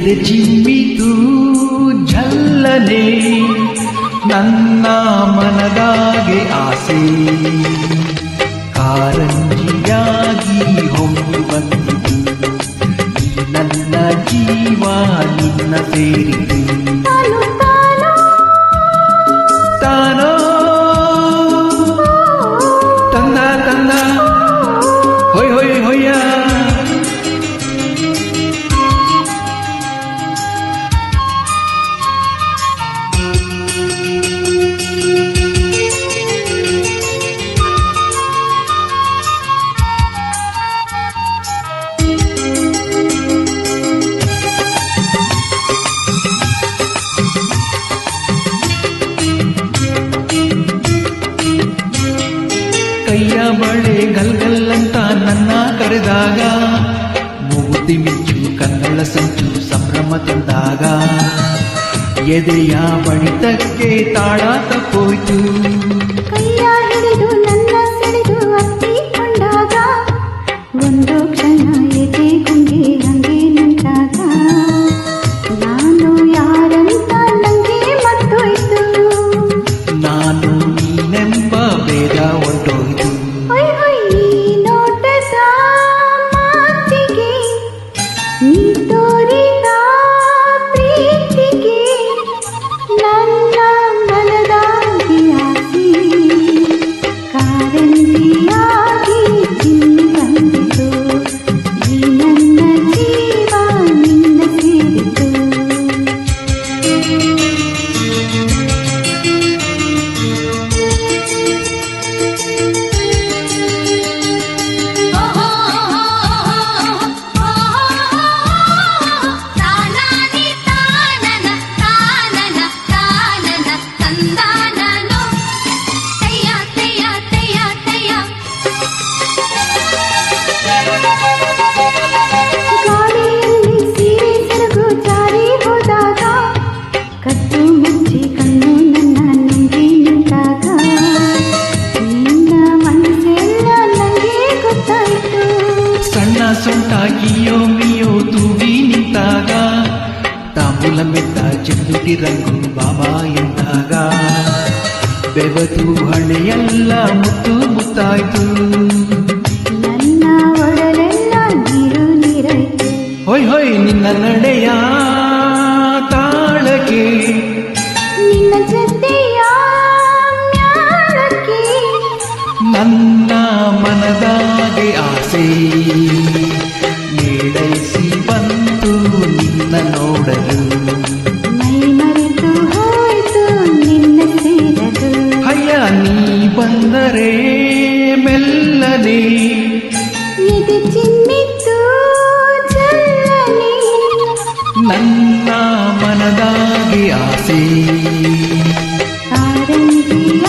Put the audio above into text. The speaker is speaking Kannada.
ಎದೆ ಚಿಮ್ಮಿತು ಝಲ್ಲನೆ ನನ್ನ ಮನದಾಗೆ ಆಸೆ ಕಾರಂಜಿಯಾಗಿ ಹೊಮ್ಮಿ ಬಂದಿತು ಈ ನನ್ನ ಜೀವ ನಿನ್ನ ಸೇರಿತು ತಾನೋ ತಂದ ತಂದ ಹೊಯ್ ಹೊಯ್ ಹೊಯ್ಯ ಕೈಯ ಬಳೆ ಗಲ್ಗಲ್ಲಂತ ನನ್ನ ಕರೆದಾಗ ಮೂಗುತಿ ಮಿಂಚು ಕನ್ನಡ ಸಂಚು ಸಂಭ್ರಮ ತಂದಾಗ ಎದೆಯ ಬಡಿತಕ್ಕೆ ತಾಳ ತಪ್ಪೋಯ್ತು ಕೈಯ ಹಿಡಿದು ನನ್ನ ಸೆಳೆದು ಅಪ್ಪಿಕೊಂಡಾಗ ಒಂದು ಕ್ಷಣ ಎದೆ ಗುಂಗೆ ಹಂಗೆ ನಿಂತಾಗ ನಾನು ಯಾರಂತ ನಂಗೆ ಮತ್ತೋಯ್ತು ನಾನು ನೀನೆಂಬ ಬೇಗ ಹೊರಟೋಯ್ತು ಹೊಯ್ ಹೊಯ್ ಈ ನೋಟದ ಮಾತಿಗೆ ನೀ ತೋರಿದ ಪ್ರೀತಿಗೆ ನನ್ನ ಮನದಾಗಿ ಆಸೆ ಕಾರಂಜಿಯಾಗಿ ಚಿಮ್ಮಿ ಬಂದಿತು ಈ ನನ್ನ ಜೀವ ನಿನ್ನ ಸೇರಿತು ಗಾಳಿಯಲ್ಲಿ ಸೀರೆ ಸೆರಗು ಜಾರಿ ಹೋದಾಗ ಕದ್ದು ಮುಚ್ಚಿ ಕಣ್ಣು ನನ್ನ ನುಂಗಿ ನಿಂತಾಗ ನಿನ್ನ ಮನಸ್ಸೆಲ್ಲ ನನಗೆ ಗೊತ್ತಾಯ್ತು ಸಣ್ಣ ಸೊಂಟಾಗಿಯೋ ಮಿಯೋ ತೂಗಿ ನಿಂತಾಗ ತಾಂಬೂಲ ಮೆತ್ತ ಚೆಂದುಟಿ ರಂಗು ಬಾಬಾ ಎಂದಾಗ ಬೆವತು ಹಣೆಯೆಲ್ಲ ಮುತ್ತು ಮುತ್ತಾಯ್ತು ನನ್ನ ಒಡಲೆಲ್ಲ ನೀರು ನೀರಾಯ್ತು ಹೊಯ್ ಹೊಯ್ ನಿನ್ನ ನಡೆಯ ತಾಳಕ್ಕೆ ನಿನ್ನ ಜೊತೆಯ ಮ್ಯಾಳಕ್ಕೆ ನನ್ನ ಮನದಾಗೆ ಆಸೆ ಮೇಳೈಸಿ ಬಂತು ನಿನ್ನ ನೋಡಲು ಮೈ ಮರೆತು ಹೋಯ್ತು ನಿನ್ನ ಸೇರದು ಹಯ್ಯ ನೀ ಬಂದರೆ ಮೆಲ್ಲನೆ ಎದೆ ಚಿಮ್ಮಿತು ಜಲ್ಲನೆ ನನ್ನ ಮನದಾಗೆ ಆಸೆ ಕಾರಂಜಿಯ